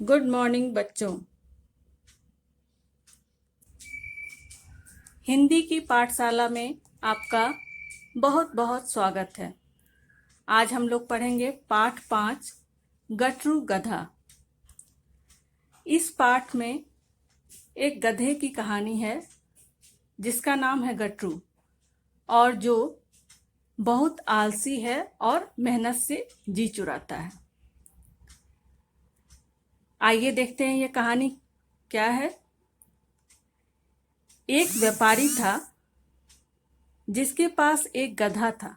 Good morning बच्चों। हिंदी की पाठशाला में आपका बहुत बहुत स्वागत है। आज हम लोग पढ़ेंगे पाठ 5 गटरू गधा। इस पाठ में एक गधे की कहानी है जिसका नाम है गटरू और जो बहुत आलसी है और मेहनत से जी चुराता है। आइए देखते हैं ये कहानी क्या है। एक व्यापारी था जिसके पास एक गधा था।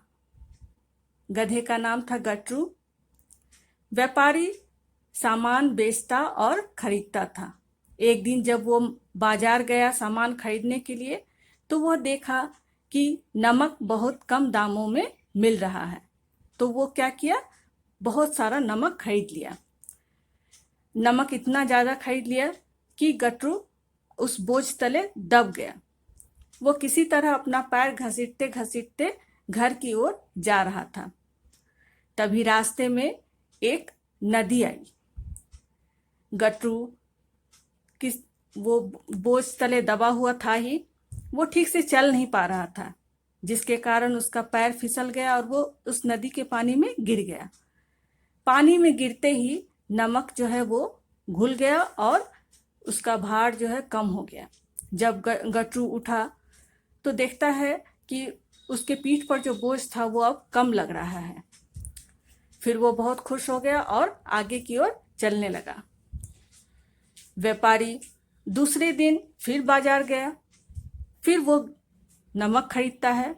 गधे का नाम था गटरू। व्यापारी सामान बेचता और खरीदता था। एक दिन जब वो बाजार गया सामान खरीदने के लिए तो वो देखा कि नमक बहुत कम दामों में मिल रहा है। तो वो क्या किया, बहुत सारा नमक खरीद लिया। नमक इतना ज़्यादा खरीद लिया कि गटरू उस बोझ तले दब गया। वो किसी तरह अपना पैर घसीटते घसीटते घर की ओर जा रहा था। तभी रास्ते में एक नदी आई। गटरू किस वो बोझ तले दबा हुआ था ही, वो ठीक से चल नहीं पा रहा था, जिसके कारण उसका पैर फिसल गया और वो उस नदी के पानी में गिर गया। पानी में गिरते ही नमक जो है वो घुल गया और उसका भार जो है कम हो गया। जब गटरू उठा तो देखता है कि उसके पीठ पर जो बोझ था वो अब कम लग रहा है। फिर वो बहुत खुश हो गया और आगे की ओर चलने लगा। व्यापारी दूसरे दिन फिर बाजार गया। फिर वो नमक खरीदता है।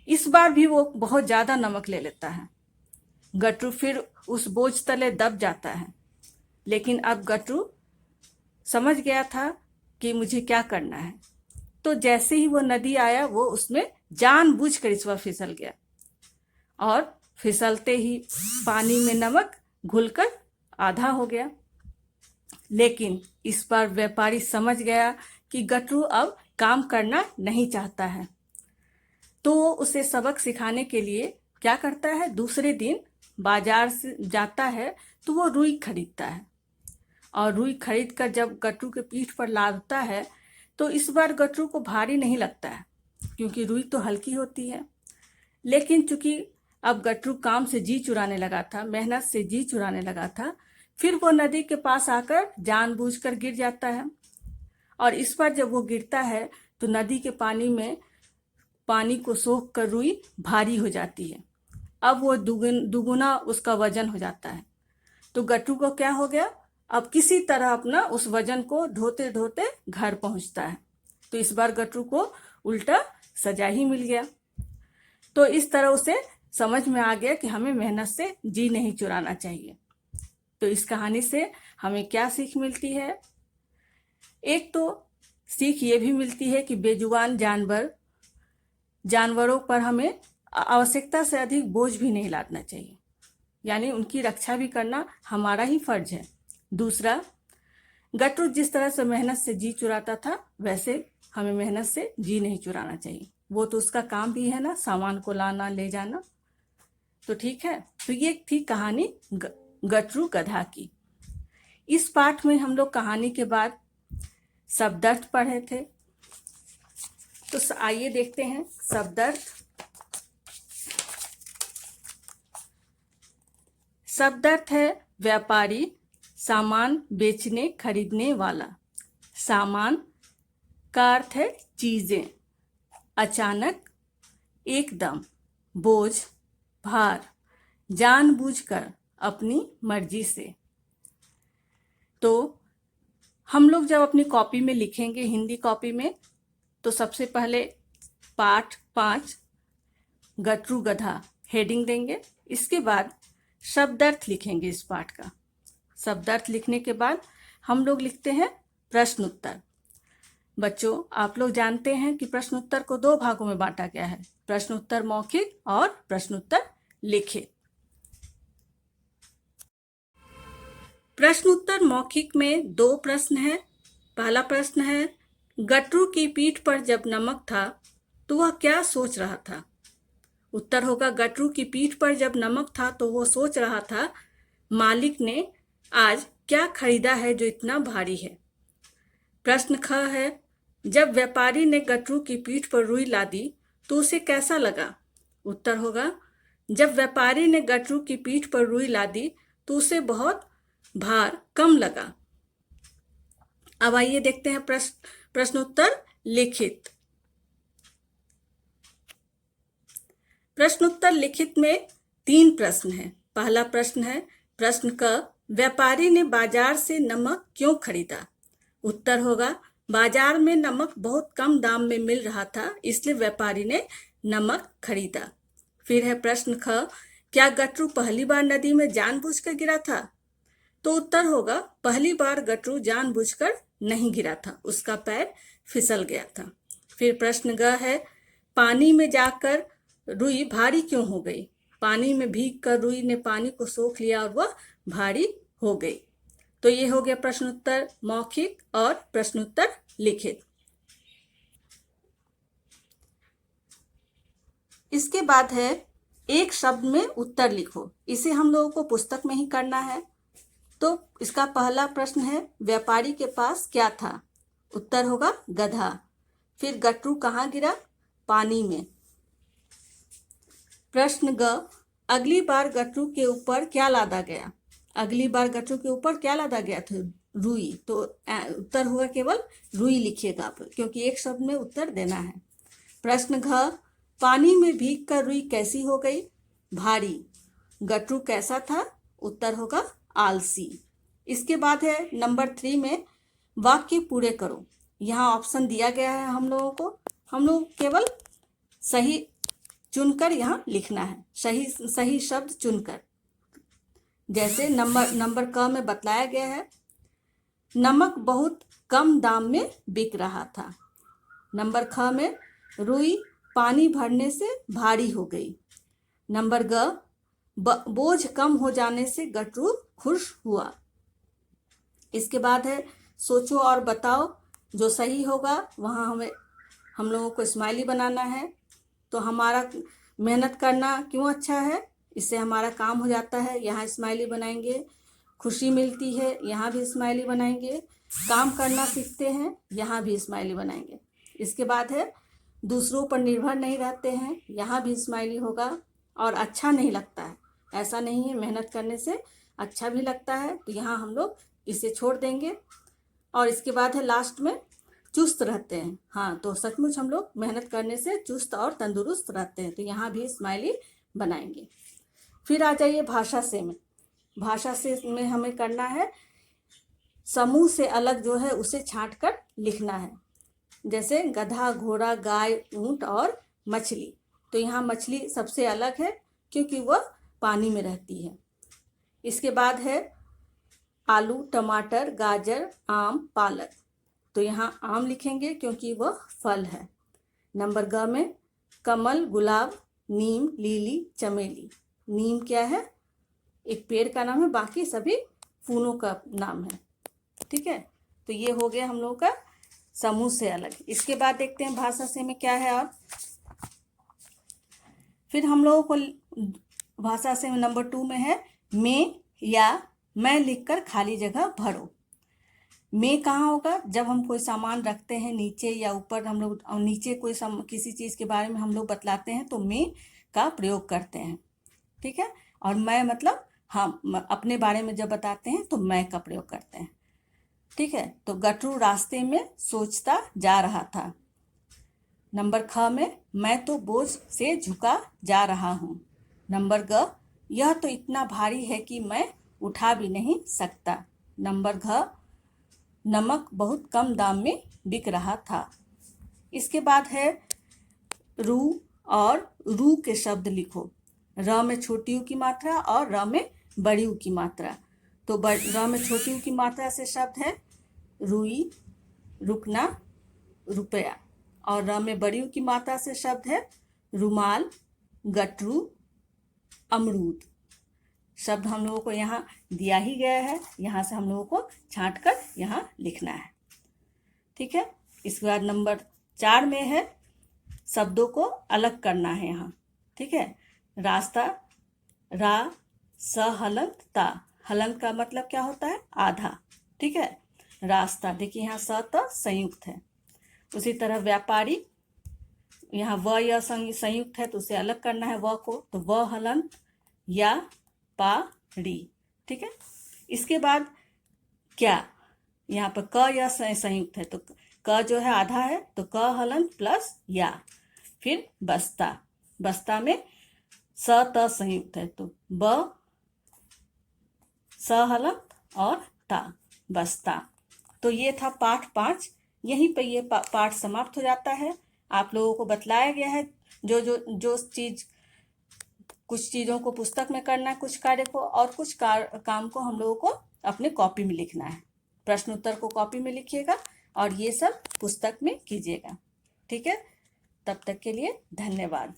इस बार भी वो बहुत ज़्यादा नमक ले लेता है। गटरू फिर उस बोझ तले दब जाता है। लेकिन अब गटरू समझ गया था कि मुझे क्या करना है। तो जैसे ही वो नदी आया वो उसमें जानबूझकर इस बार फिसल गया और फिसलते ही पानी में नमक घुलकर आधा हो गया। लेकिन इस बार व्यापारी समझ गया कि गटरू अब काम करना नहीं चाहता है। तो वो उसे सबक सिखाने के लिए क्या करता है, दूसरे दिन बाजार से जाता है तो वो रुई खरीदता है। और रुई खरीद कर जब गटरू के पीठ पर लादता है तो इस बार गटरू को भारी नहीं लगता है, क्योंकि रुई तो हल्की होती है। लेकिन चूंकि अब गटरू काम से जी चुराने लगा था, मेहनत से जी चुराने लगा था, फिर वो नदी के पास आकर जानबूझकर गिर जाता है। और इस बार जब वो गिरता है तो नदी के पानी को सोख कर रुई भारी हो जाती है। अब वो दुगुना उसका वजन हो जाता है। तो गटरू को क्या हो गया, अब किसी तरह अपना उस वजन को ढोते ढोते घर पहुंचता है। तो इस बार गटरू को उल्टा सजा ही मिल गया। तो इस तरह उसे समझ में आ गया कि हमें मेहनत से जी नहीं चुराना चाहिए। तो इस कहानी से हमें क्या सीख मिलती है? एक तो सीख ये भी मिलती है कि बेजुबान जानवरों पर हमें आवश्यकता से अधिक बोझ भी नहीं लादना चाहिए, यानी उनकी रक्षा भी करना हमारा ही फर्ज है। दूसरा, गटरू जिस तरह से मेहनत से जी चुराता था वैसे हमें मेहनत से जी नहीं चुराना चाहिए। वो तो उसका काम भी है ना, सामान को लाना ले जाना। तो ठीक है। तो ये थी कहानी गटरू गधा की। इस पाठ में हम लोग कहानी के बाद शब्दार्थ पढ़े थे। तो आइए देखते हैं शब्दार्थ। शब्दार्थ है व्यापारी, सामान बेचने खरीदने वाला। सामान का अर्थ है चीजें। अचानक, एकदम, बोझ, भार, जानबूझकर, अपनी मर्जी से। तो हम लोग जब अपनी कॉपी में लिखेंगे, हिंदी कॉपी में, तो सबसे पहले पाठ 5 गटरू गधा हेडिंग देंगे। इसके बाद शब्दार्थ लिखेंगे इस पाठ का। शब्दार्थ लिखने के बाद हम लोग लिखते हैं प्रश्न उत्तर। बच्चों, आप लोग जानते हैं कि प्रश्न उत्तर को 2 भागों में बांटा गया है, प्रश्न उत्तर मौखिक और प्रश्न उत्तर लिखित। प्रश्न उत्तर मौखिक में 2 प्रश्न हैं। पहला प्रश्न है, गटरू की पीठ पर जब नमक था तो वह क्या सोच रहा था? उत्तर होगा, गटरू की पीठ पर जब नमक था तो वो सोच रहा था, मालिक ने आज क्या खरीदा है जो इतना भारी है। प्रश्न ख है, जब व्यापारी ने गटरू की पीठ पर रुई लादी तो उसे कैसा लगा। उत्तर होगा, जब व्यापारी ने गटरू की पीठ पर रुई लादी तो उसे बहुत भार कम लगा। अब आइए देखते हैं प्रश्नोत्तर लिखित। प्रश्नोत्तर लिखित में 3 प्रश्न हैं। पहला प्रश्न है, प्रश्न क, व्यापारी ने बाजार से नमक क्यों खरीदा। उत्तर होगा, बाजार में नमक बहुत कम दाम में मिल रहा था, इसलिए व्यापारी ने नमक खरीदा। फिर है प्रश्न ख, क्या गटरू पहली बार नदी में जानबूझकर गिरा था। तो उत्तर होगा, पहली बार गटरू जानबूझकर नहीं गिरा था, उसका पैर फिसल गया था। फिर प्रश्न ग है, पानी में जाकर रुई भारी क्यों हो गई। पानी में भीग कर रुई ने पानी को सोख लिया और वह भारी हो गई। तो ये हो गया प्रश्नोत्तर मौखिक और प्रश्नोत्तर लिखित। इसके बाद है एक शब्द में उत्तर लिखो। इसे हम लोगों को पुस्तक में ही करना है। तो इसका पहला प्रश्न है, व्यापारी के पास क्या था। उत्तर होगा गधा। फिर गटरू कहाँ गिरा, पानी में। प्रश्न ग, अगली बार गटरू के ऊपर क्या लादा गया। अगली बार गटरू के ऊपर क्या लादा गया था, रुई। तो उत्तर होगा केवल रुई लिखिएगा आप, क्योंकि एक शब्द में उत्तर देना है। प्रश्न घ, पानी में भीग कर रुई कैसी हो गई, भारी। गटरू कैसा था। उत्तर होगा आलसी। इसके बाद है नंबर 3 में वाक्य पूरे करो। यहाँ ऑप्शन दिया गया है हम लोगों को, हम लोग केवल सही चुनकर यहाँ लिखना है, सही शब्द चुनकर। जैसे नंबर क में बतलाया गया है, नमक बहुत कम दाम में बिक रहा था। नंबर ख में रुई पानी भरने से भारी हो गई। नंबर ग, बोझ कम हो जाने से गटरू खुश हुआ। इसके बाद है सोचो और बताओ। जो सही होगा वहाँ हम लोगों को स्माइली बनाना है। तो हमारा मेहनत करना क्यों अच्छा है, इससे हमारा काम हो जाता है, यहाँ स्माइली बनाएंगे। खुशी मिलती है, यहाँ भी स्माइली बनाएंगे। काम करना सीखते हैं, यहाँ भी स्माइली बनाएंगे। इसके बाद है दूसरों पर निर्भर नहीं रहते हैं, यहाँ भी स्माइली होगा। और अच्छा नहीं लगता है, ऐसा नहीं है, मेहनत करने से अच्छा भी लगता है, तो यहाँ हम लोग इसे छोड़ देंगे। और इसके बाद है लास्ट में चुस्त रहते हैं। हाँ, तो सचमुच हम लोग मेहनत करने से चुस्त और तंदुरुस्त रहते हैं, तो यहाँ भी स्माइली बनाएंगे। फिर आ जाइए भाषा से में। भाषा से में हमें करना है समूह से अलग जो है उसे छांट कर लिखना है। जैसे गधा, घोड़ा, गाय, ऊंट और मछली। तो यहाँ मछली सबसे अलग है क्योंकि वह पानी में रहती है। इसके बाद है आलू, टमाटर, गाजर, आम, पालक। तो यहाँ आम लिखेंगे क्योंकि वह फल है। नंबर ग में कमल, गुलाब, नीम, लिली, चमेली। नीम क्या है, एक पेड़ का नाम है, बाकी सभी फूलों का नाम है। ठीक है, तो ये हो गया हम लोगों का समूह से अलग। इसके बाद देखते हैं भाषा से में क्या है। और फिर हम लोगों को भाषा से में नंबर 2 में है मैं या मैं लिखकर खाली जगह भरो। मैं कहाँ होगा, जब हम कोई सामान रखते हैं नीचे या ऊपर, हम लोग नीचे किसी चीज़ के बारे में हम लोग बतलाते हैं तो मैं का प्रयोग करते हैं। ठीक है, और मैं मतलब हम अपने बारे में जब बताते हैं तो मैं का प्रयोग करते हैं। ठीक है, तो गटरू रास्ते में सोचता जा रहा था। नंबर ख में मैं तो बोझ से झुका जा रहा हूँ। नंबर ग, यह तो इतना भारी है कि मैं उठा भी नहीं सकता। नंबर घ, नमक बहुत कम दाम में बिक रहा था। इसके बाद है रू और रू के शब्द लिखो। र में छोटी ऊ की मात्रा और र में बड़ी ऊ की मात्रा। तो र में छोटी ऊ की मात्रा से शब्द है रुई, रुकना, रुपया। और र में बड़ी ऊ की मात्रा से शब्द है रुमाल, गटरू, अमरूद। शब्द हम लोगों को यहाँ दिया ही गया है, यहाँ से हम लोगों को छांट कर यहाँ लिखना है। ठीक है, इसके बाद नंबर 4 में है शब्दों को अलग करना है यहाँ। ठीक है, रास्ता, रा, स हलंत ता, हलंत का मतलब क्या होता है? आधा। ठीक है। रास्ता, देखिए यहाँ स त संयुक्त है। उसी तरह व्यापारी, यहाँ व या संयुक्त है तो उसे अलग करना है व को, तो व हलंत या पा री। ठीक है। इसके बाद क्या, यहाँ पर क या संयुक्त है तो क जो है आधा है तो क हलंत प्लस या। फिर बस्ता, बस्ता में स त संयुक्त है तो ब स हलंत और ता, बस्ता। तो ये था पाठ 5। यहीं पे ये पाठ समाप्त हो जाता है। आप लोगों को बतलाया गया है जो चीज, कुछ चीजों को पुस्तक में करना है, कुछ कार्य को, और कुछ काम को हम लोगों को अपने कॉपी में लिखना है। प्रश्न उत्तर को कॉपी में लिखिएगा और ये सब पुस्तक में कीजिएगा। ठीक है। तब तक के लिए धन्यवाद।